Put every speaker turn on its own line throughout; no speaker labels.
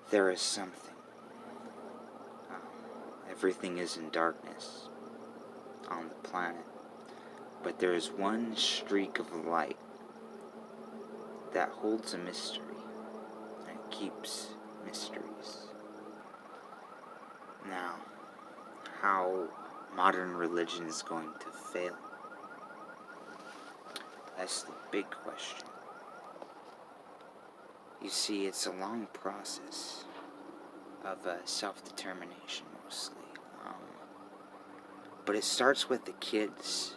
There is something. Everything is in darkness on the planet, but there is one streak of light that holds a mystery and keeps mysteries. Now, how modern religion is going to fail? That's the big question. You see, it's a long process of self-determination, mostly. But it starts with the kids.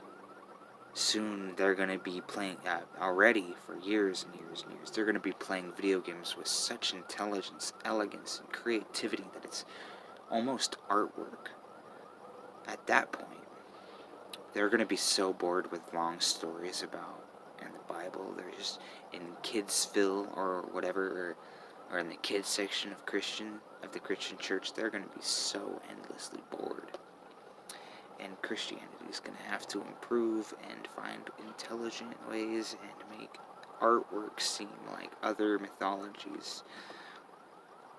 Soon they're going to be playing, already for years and years and years, they're going to be playing video games with such intelligence, elegance, and creativity that it's almost artwork. At that point, they're going to be so bored with long stories about in the Bible. They're just in Kidsville or whatever, or in the kids section of the Christian church. They're going to be so endlessly bored. And Christianity is going to have to improve and find intelligent ways and make artwork seem like other mythologies.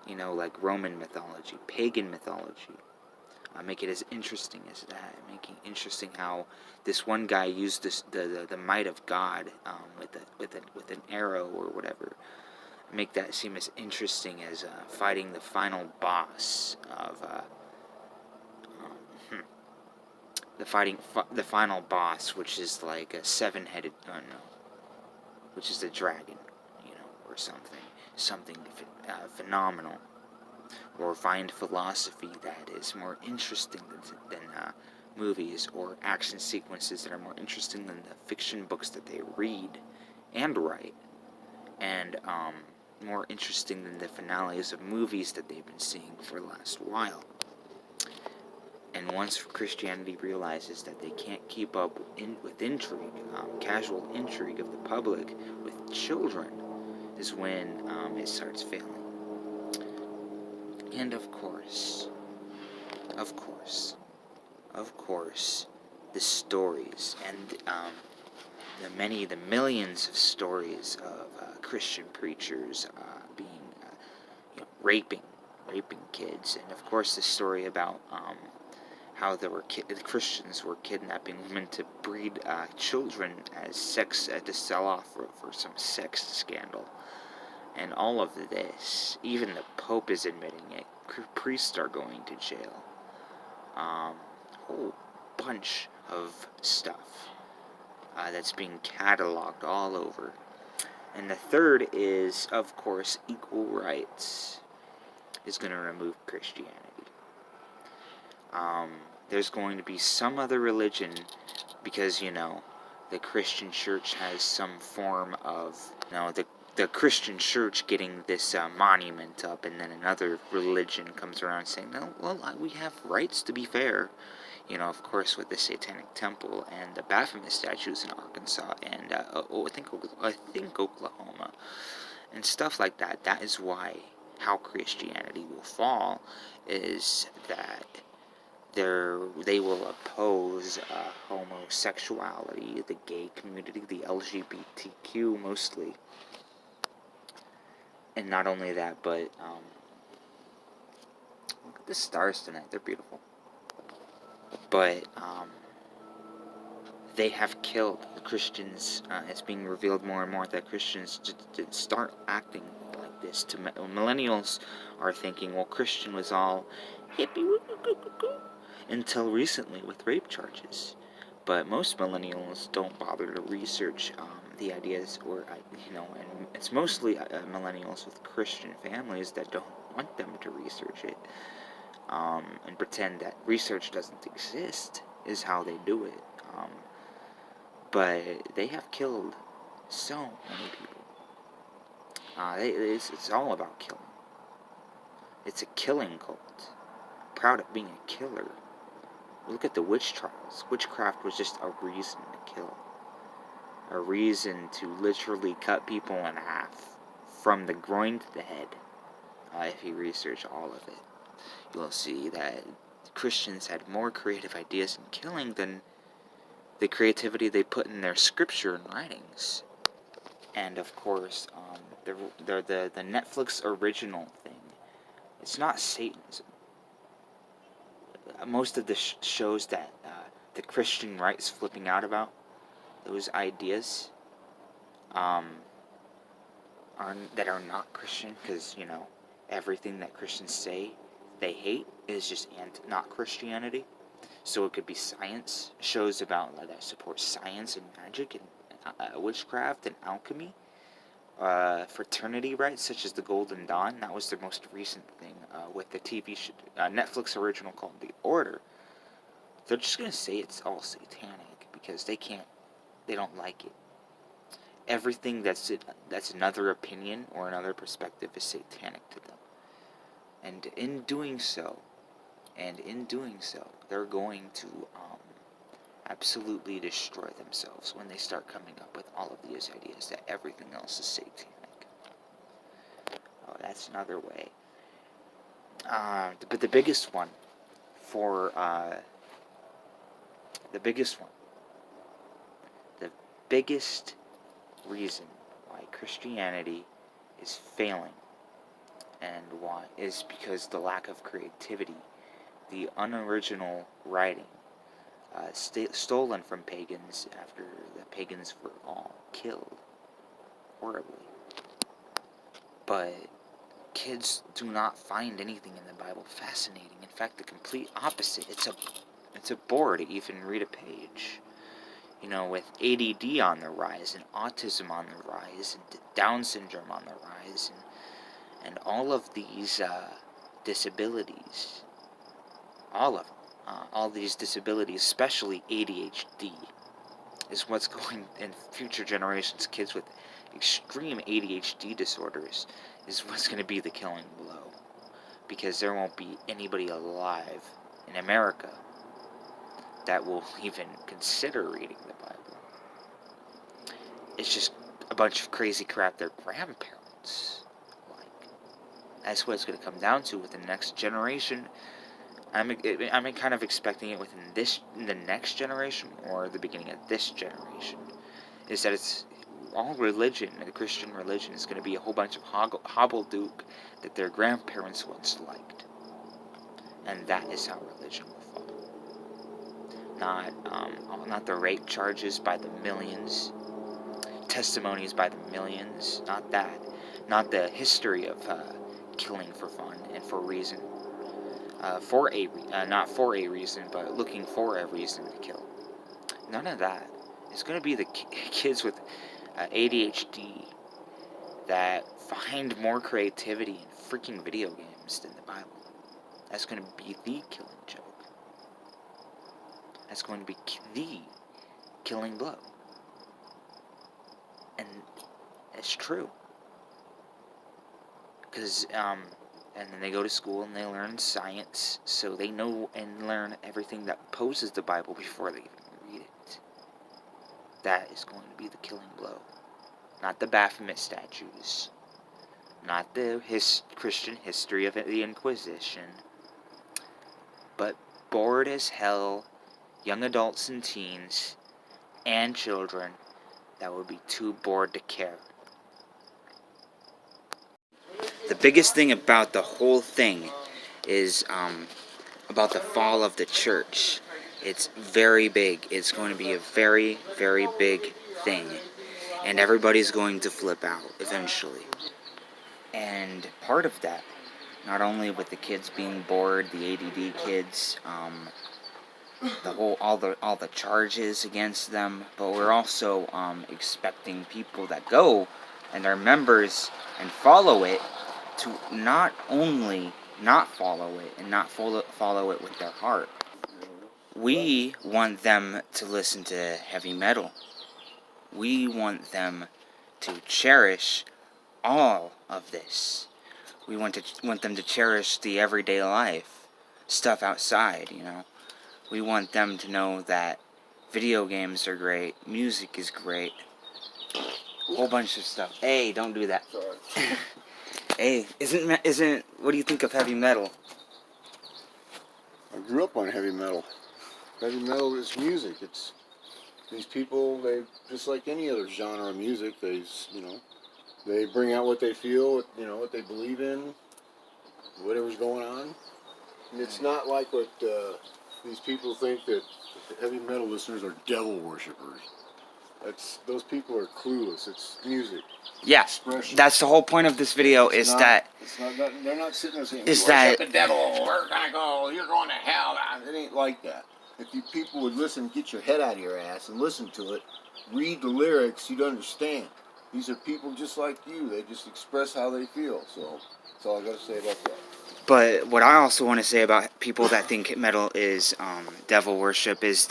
You know, like Roman mythology, pagan mythology. Make it as interesting as that. Making interesting how this one guy used the might of God with an arrow or whatever. Make that seem as interesting as fighting the final boss of the final boss, which is like a seven-headed, which is a dragon, or something phenomenal. Or find philosophy that is more interesting than movies, or action sequences that are more interesting than the fiction books that they read and write, and more interesting than the finales of movies that they've been seeing for the last while. And once Christianity realizes that they can't keep up with intrigue, casual intrigue of the public with children, is when it starts failing. And of course, the stories and the millions of stories of Christian preachers being, raping kids, and of course the story about how the Christians were kidnapping women to breed children as sex to sell off for some sex scandal. And all of this, even the Pope is admitting it. Priests are going to jail. Whole bunch of stuff that's being cataloged all over. And the third is, of course, equal rights is going to remove Christianity. There's going to be some other religion, because, the Christian church has some form of, the Christian church getting this monument up, and then another religion comes around saying, no, well, we have rights, to be fair. Of course, with the Satanic Temple and the Baphomet statues in Arkansas and I think Oklahoma and stuff like that. That is how Christianity will fall, is that they will oppose homosexuality, the gay community, the LGBTQ mostly. And not only that, but look at the stars tonight. They're beautiful. But they have killed the Christians. It's being revealed more and more that Christians start acting like this. Millennials are thinking, well, Christian was all hippie until recently with rape charges. But most millennials don't bother to research the ideas, and it's mostly millennials with Christian families that don't want them to research it, and pretend that research doesn't exist is how they do it. But they have killed so many people. It's all about killing. It's a killing cult. Proud of being a killer. Look at the witch trials. Witchcraft was just a reason to kill. A reason to literally cut people in half from the groin to the head. If you research all of it, you'll see that Christians had more creative ideas in killing than the creativity they put in their scripture and writings. And of course, the Netflix original thing It's not Satanism. Most of the shows that the Christian right's flipping out about, those ideas, are not Christian, because everything that Christians say they hate is just not Christianity. So it could be science shows about that support science and magic and witchcraft and alchemy. Fraternity rights such as the Golden Dawn. That was their most recent thing with the TV Netflix original called The Order. They're just gonna say it's all satanic because they don't like it. Everything that's another opinion or another perspective is satanic to them. And in doing so, they're going to absolutely destroy themselves when they start coming up with all of these ideas that everything else is satanic. Oh, that's another way. But the biggest one the biggest reason why Christianity is failing and why is because the lack of creativity, the unoriginal writing, stolen from pagans after the pagans were all killed horribly. But kids do not find anything in the Bible fascinating. In fact, the complete opposite. It's a bore to even read a page. With ADD on the rise, and autism on the rise, and Down syndrome on the rise, and all of these disabilities, all of them, all these disabilities, especially ADHD, is what's going in future generations. Kids with extreme ADHD disorders is what's going to be the killing blow, because there won't be anybody alive in America that will even consider reading the Bible. It's just a bunch of crazy crap their grandparents like. That's what it's going to come down to with the next generation. I'm kind of expecting it within the next generation or the beginning of this generation. Is that it's all religion, the Christian religion is going to be a whole bunch of hobbledehook that their grandparents once liked, and that is how religion will fall. Not the rape charges by the millions, testimonies by the millions. Not that. Not the history of killing for fun and for reason. Not for a reason, but looking for a reason to kill. None of that. It's going to be the kids with ADHD that find more creativity in freaking video games than the Bible. That's going to be the killing joke. That's going to be the killing blow. And it's true. Because, and then they go to school and they learn science, so they know and learn everything that opposes the Bible before they even read it. That is going to be the killing blow. Not the Baphomet statues. Not the Christian history of the Inquisition. But bored as hell young adults and teens and children that would be too bored to care. The biggest thing about the whole thing is about the fall of the church. It's very big. It's going to be a very, very big thing. And everybody's going to flip out eventually. And part of that, not only with the kids being bored, the ADD kids, all the charges against them, but we're also expecting people that go and are members and follow it to not only not follow it and not follow it with their heart. We want them to listen to heavy metal. We want them to cherish all of this. We want them to cherish the everyday life stuff outside, We want them to know that video games are great, music is great, a whole bunch of stuff. Hey, don't do that.
Sorry.
Hey, what do you think of heavy metal?
I grew up on heavy metal. Heavy metal is music. It's these people, they just like any other genre of music, they bring out what they feel, what they believe in, whatever's going It's not like what these people think that heavy metal listeners are devil worshippers. Those people are clueless. It's music.
Yeah,
Expression.
that's the whole point of this video.
It's
is
not,
that
it's not, they're not sitting there saying,
is
"Worship
that
the devil, we're gonna go, you're going to hell." It ain't like that. If you people would listen, get your head out of your ass and listen to it, read the lyrics, you'd understand. These are people just like you. They just express how they feel. So that's all I got to say about that.
But what I also want to say about people that think metal is devil worship is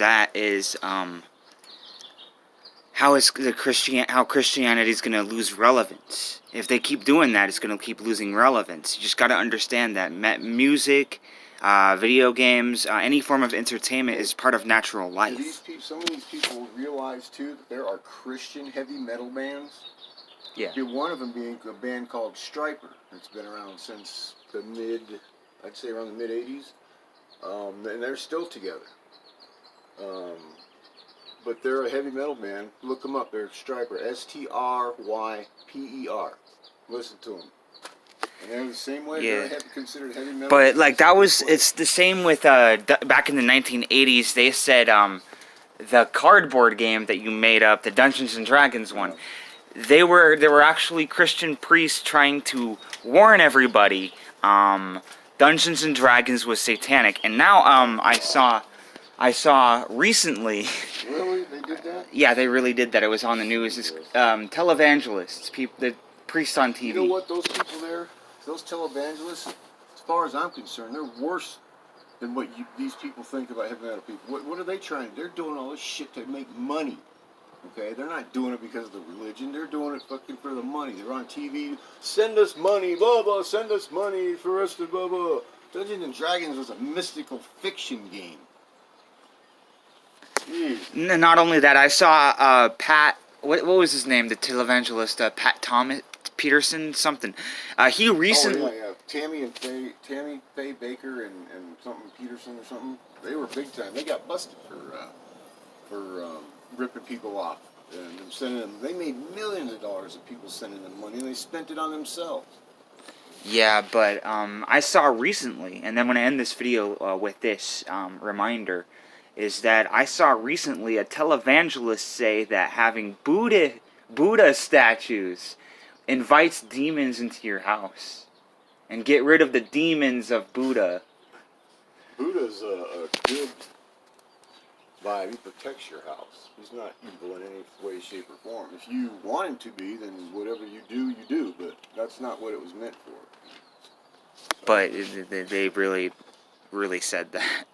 how Christianity is going to lose relevance. If they keep doing that, it's going to keep losing relevance. You just got to understand that music, video games, any form of entertainment is part of natural life.
Some of these people realize too that there are Christian heavy metal bands.
Yeah.
One of them being a band called Stryper. It's been around since I'd say around the mid '80s, and they're still together. But they're a heavy metal band. Look them up. They're Stryper. Stryper. Listen to them. And they're the same way.
Yeah.
They're considered heavy metal.
But like it's the same with back in the 1980s. They said the cardboard game that you made up, the Dungeons and Dragons one. They were actually Christian priests trying to warn everybody Dungeons and Dragons was satanic. And now I saw recently.
Really? They did that?
Yeah, they really did that. It was on the news. It's televangelists, the priests on TV.
You know what? Those people there, those televangelists, as far as I'm concerned, they're worse than what these people think about heavy metal people. What are they trying to do? They're doing all this shit to make money. Okay? They're not doing it because of the religion. They're doing it fucking for the money. They're on TV. Send us money, blah, blah. Send us money for us to blah, blah. Dungeons and Dragons was a mystical fiction game.
Not only that, I saw Pat. What was his name? The televangelist, Pat Thomas Peterson, something. He recently.
Oh yeah. Tammy Faye Baker and something Peterson or something. They were big time. They got busted for ripping people off and sending them. They made millions of dollars of people sending them money, and they spent it on themselves.
Yeah, but I saw recently, and then when I end this video with this reminder, is that I saw recently a televangelist say that having Buddha statues invites demons into your house, and get rid of the demons of Buddha.
Buddha's a good vibe. He protects your house. He's not evil in any way, shape, or form. If you want him to be, then whatever you do, but that's not what it was meant for.
But they really, really said that.